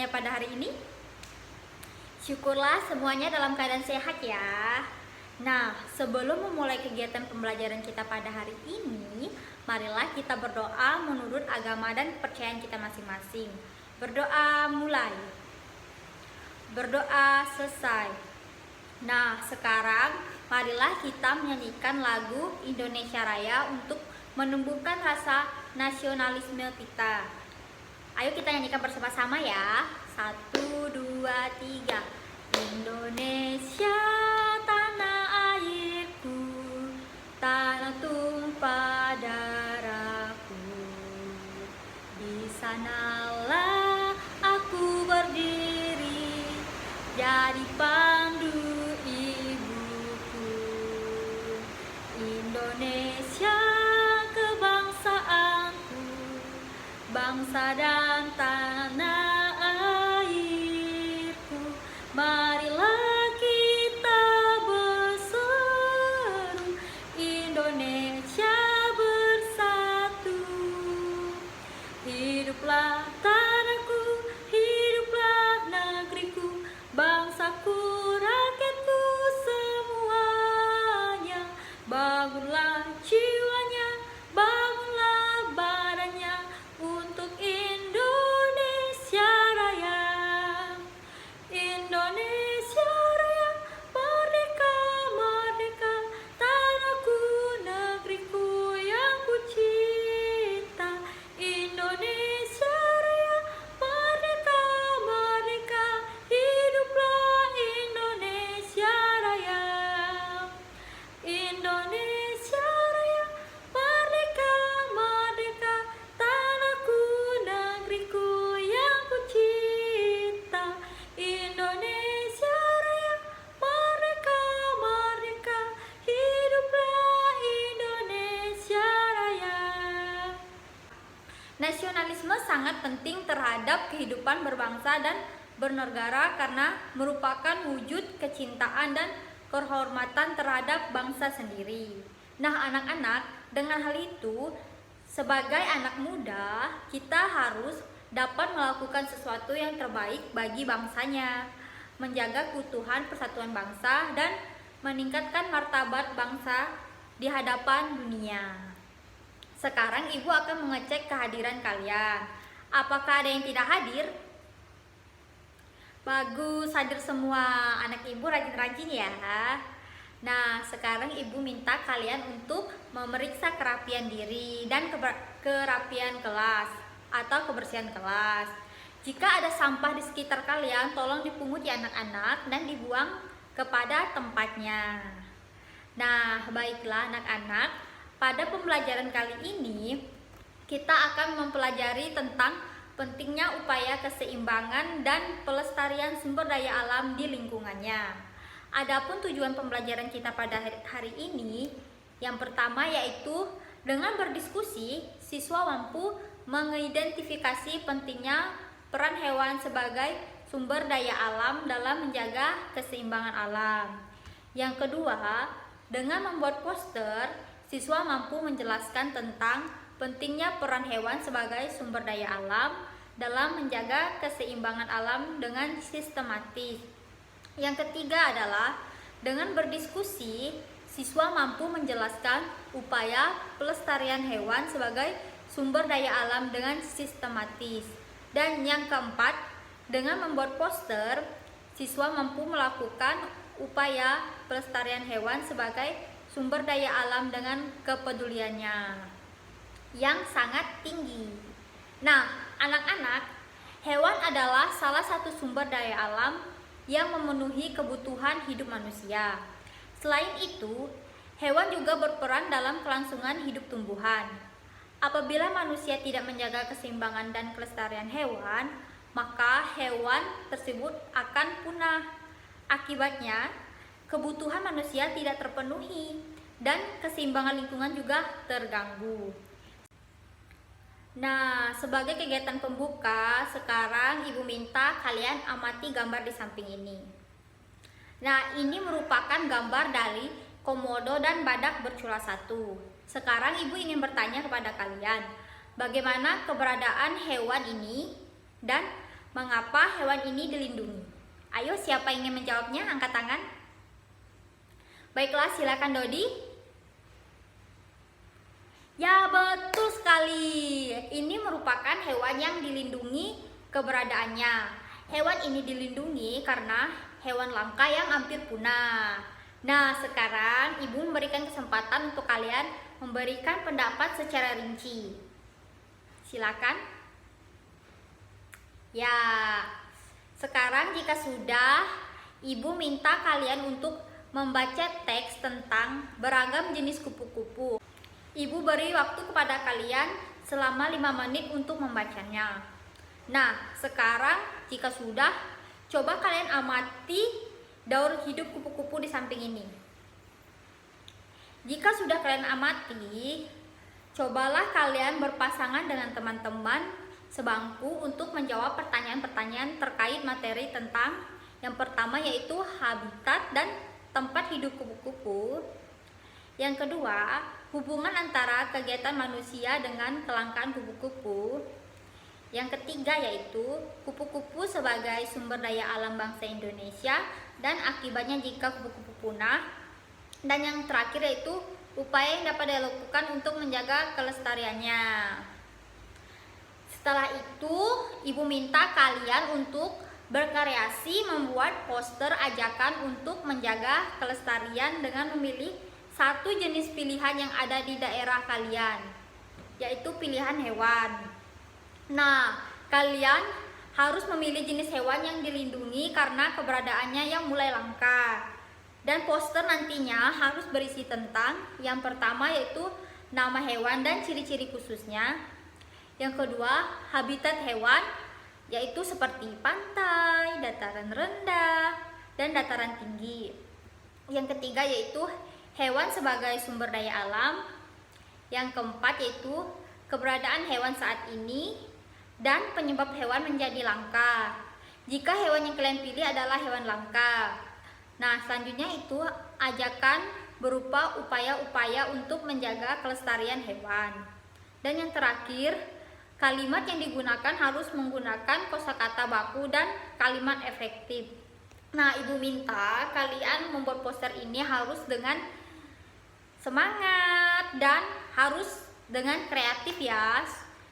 semuanya pada hari ini? Syukurlah semuanya dalam keadaan sehat ya. Nah, sebelum memulai kegiatan pembelajaran kita pada hari ini, marilah kita berdoa menurut agama dan kepercayaan kita masing-masing. Berdoa mulai. Berdoa selesai. Nah, sekarang marilah kita menyanyikan lagu Indonesia Raya untuk menumbuhkan rasa nasionalisme kita. Ayo kita nyanyikan bersama-sama ya. 1, 2, 3. Indonesia tanah airku, tanah tumpah darahku. Di sanalah aku berdiri, jadi pandu ibuku. Indonesia kebangsaanku, bangsa dan tanah airku. Marilah kita berseru, Indonesia bersatu. Hiduplah tanahku, hiduplah negeriku, bangsaku, rakyatku semuanya. Bangunlah jiwanya, bangunlah badannya untuk Indonesia Raya. Indonesia Raya, merdeka, merdeka, tanahku, negeriku yang ku cinta. Indonesia Raya, merdeka, merdeka, hiduplah Indonesia Raya. Indonesia Raya, merdeka, merdeka, tanahku, negeriku yang ku cinta. Indonesia Raya, merdeka, merdeka, hiduplah Indonesia Raya. Nasionalisme sangat penting terhadap kehidupan berbangsa dan bernegara karena merupakan wujud kecintaan dan kehormatan terhadap bangsa sendiri. Nah, anak-anak, dengan hal itu, sebagai anak muda, kita harus dapat melakukan sesuatu yang terbaik bagi bangsanya, menjaga keutuhan persatuan bangsa, dan meningkatkan martabat bangsa di hadapan dunia. Sekarang Ibu akan mengecek kehadiran kalian. Apakah ada yang tidak hadir? Bagus, hadir semua. Anak Ibu rajin-rajin ya. Nah, sekarang Ibu minta kalian untuk memeriksa kerapian diri dan kerapian kelas atau kebersihan kelas. Jika ada sampah di sekitar kalian, tolong dipungut ya anak-anak dan dibuang kepada tempatnya. Nah, baiklah anak-anak, pada pembelajaran kali ini kita akan mempelajari tentang pentingnya upaya keseimbangan dan pelestarian sumber daya alam di lingkungannya. Adapun tujuan pembelajaran kita pada hari ini, yang pertama yaitu dengan berdiskusi, siswa mampu mengidentifikasi pentingnya peran hewan sebagai sumber daya alam dalam menjaga keseimbangan alam. Yang kedua, dengan membuat poster, siswa mampu menjelaskan tentang pentingnya peran hewan sebagai sumber daya alam dalam menjaga keseimbangan alam dengan sistematis. Yang ketiga adalah dengan berdiskusi, siswa mampu menjelaskan upaya pelestarian hewan sebagai sumber daya alam dengan sistematis. Dan yang keempat, dengan membuat poster, siswa mampu melakukan upaya pelestarian hewan sebagai sumber daya alam dengan kepeduliannya yang sangat tinggi. Nah, anak-anak, hewan adalah salah satu sumber daya alam yang memenuhi kebutuhan hidup manusia. Selain itu, hewan juga berperan dalam kelangsungan hidup tumbuhan. Apabila manusia tidak menjaga keseimbangan dan kelestarian hewan, maka hewan tersebut akan punah. Akibatnya, kebutuhan manusia tidak terpenuhi dan keseimbangan lingkungan juga terganggu. Nah, sebagai kegiatan pembuka, sekarang Ibu minta kalian amati gambar di samping ini. Nah, ini merupakan gambar dari komodo dan badak bercula satu. Sekarang Ibu ingin bertanya kepada kalian, bagaimana keberadaan hewan ini dan Mengapa hewan ini dilindungi? Ayo, siapa yang ingin menjawabnya? Angkat tangan. Baiklah, silakan Dodi. Ya, betul sekali. Ini merupakan hewan yang dilindungi keberadaannya. Hewan ini dilindungi karena hewan langka yang hampir punah. Nah, sekarang Ibu memberikan kesempatan untuk kalian memberikan pendapat secara rinci. Silakan. Ya, sekarang jika sudah, Ibu minta kalian untuk membaca teks tentang beragam jenis kupu-kupu. Ibu beri waktu kepada kalian selama 5 menit untuk membacanya. Nah, sekarang jika sudah, coba kalian amati daur hidup kupu-kupu di samping ini. Jika sudah kalian amati, cobalah kalian berpasangan dengan teman-teman sebangku untuk menjawab pertanyaan-pertanyaan terkait materi tentang yang pertama, yaitu habitat dan tempat hidup kupu-kupu. Yang kedua, hubungan antara kegiatan manusia dengan kelangkaan kupu-kupu. Yang ketiga, yaitu kupu-kupu sebagai sumber daya alam bangsa Indonesia dan akibatnya jika kupu-kupu punah. Dan yang terakhir, yaitu upaya yang dapat dilakukan untuk menjaga kelestariannya. Setelah itu, Ibu minta kalian untuk berkreasi membuat poster ajakan untuk menjaga kelestarian dengan memilih satu jenis pilihan yang ada di daerah kalian, yaitu pilihan hewan. Nah, kalian harus memilih jenis hewan yang dilindungi karena keberadaannya yang mulai langka. Dan poster nantinya harus berisi tentang yang pertama, yaitu nama hewan dan ciri-ciri khususnya. Yang kedua, habitat hewan, yaitu seperti pantai, dataran rendah, dan dataran tinggi. Yang ketiga, yaitu hewan sebagai sumber daya alam. Yang keempat, yaitu keberadaan hewan saat ini dan penyebab hewan menjadi langka jika hewan yang kalian pilih adalah hewan langka. Nah, selanjutnya itu ajakan berupa upaya-upaya untuk menjaga kelestarian hewan. Dan yang terakhir, kalimat yang digunakan harus menggunakan kosakata baku dan kalimat efektif. Nah, Ibu minta kalian membuat poster ini harus dengan semangat dan harus dengan kreatif ya.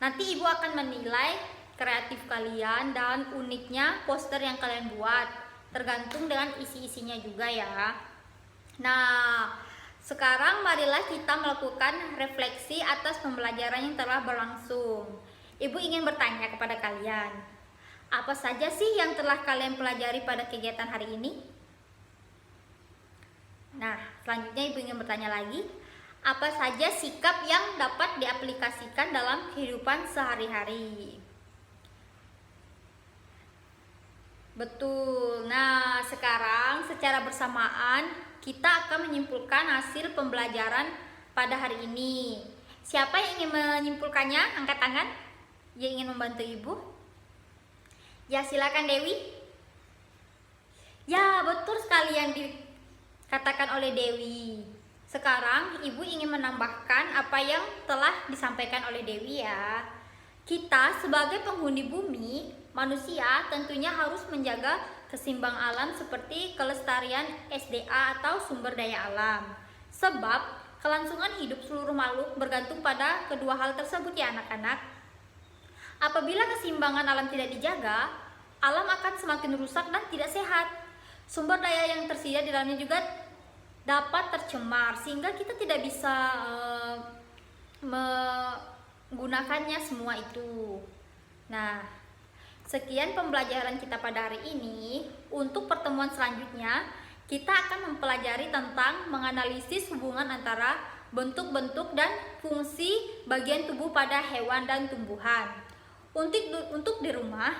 Nanti Ibu akan menilai kreatif kalian dan uniknya poster yang kalian buat, tergantung dengan isi-isinya juga ya. Nah, sekarang marilah kita melakukan refleksi atas pembelajaran yang telah berlangsung. Ibu ingin bertanya kepada kalian, apa saja sih yang telah kalian pelajari pada kegiatan hari ini? Nah, selanjutnya Ibu ingin bertanya lagi, apa saja sikap yang dapat diaplikasikan dalam kehidupan sehari-hari? Betul. Nah, sekarang secara bersamaan kita akan menyimpulkan hasil pembelajaran pada hari ini. Siapa yang ingin menyimpulkannya? Angkat tangan. Yang ingin membantu Ibu? Ya, silakan Dewi. Ya, betul sekali yang dikatakan oleh Dewi. Sekarang Ibu ingin menambahkan apa yang telah disampaikan oleh Dewi ya. Kita sebagai penghuni bumi, manusia tentunya harus menjaga keseimbangan alam seperti kelestarian SDA atau sumber daya alam. Sebab kelangsungan hidup seluruh makhluk bergantung pada kedua hal tersebut ya anak-anak. Apabila keseimbangan alam tidak dijaga, alam akan semakin rusak dan tidak sehat. Sumber daya yang tersedia di dalamnya juga dapat tercemar sehingga kita tidak bisa menggunakannya semua itu. Nah, sekian pembelajaran kita pada hari ini. Untuk pertemuan selanjutnya, kita akan mempelajari tentang menganalisis hubungan antara bentuk-bentuk dan fungsi bagian tubuh pada hewan dan tumbuhan. Untuk di rumah,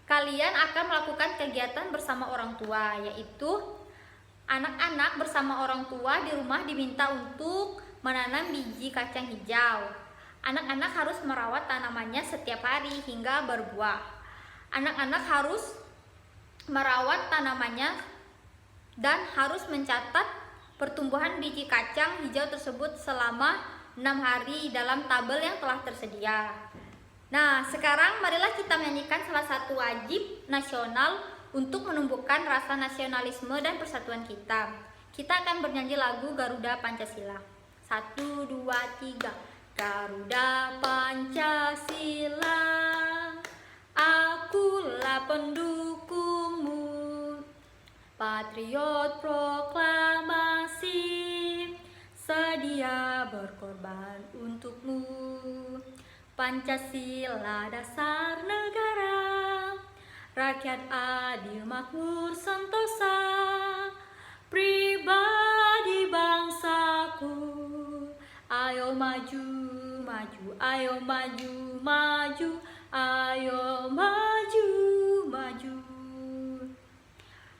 kalian akan melakukan kegiatan bersama orang tua, yaitu anak-anak bersama orang tua di rumah diminta untuk menanam biji kacang hijau. Anak-anak harus merawat tanamannya setiap hari hingga berbuah. Anak-anak harus merawat tanamannya dan harus mencatat pertumbuhan biji kacang hijau tersebut selama 6 hari dalam tabel yang telah tersedia. Nah, sekarang marilah kita menyanyikan salah satu wajib nasional untuk menumbuhkan rasa nasionalisme dan persatuan kita. Kita akan bernyanyi lagu Garuda Pancasila. 1, 2, 3. Garuda Pancasila, akulah pendukungmu, patriot proklamasi, sedia berkorban untukmu. Pancasila dasar negara, rakyat adil makmur sentosa, pribadi bangsaku. Ayo maju, maju, ayo maju, maju, ayo maju, maju.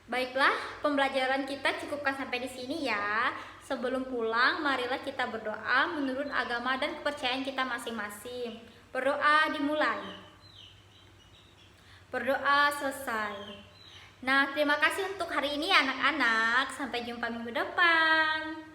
Baiklah, pembelajaran kita cukupkan sampai di sini ya. Sebelum pulang, marilah kita berdoa menurut agama dan kepercayaan kita masing-masing. Berdoa dimulai. Berdoa selesai. Nah, terima kasih untuk hari ini anak-anak. Sampai jumpa minggu depan.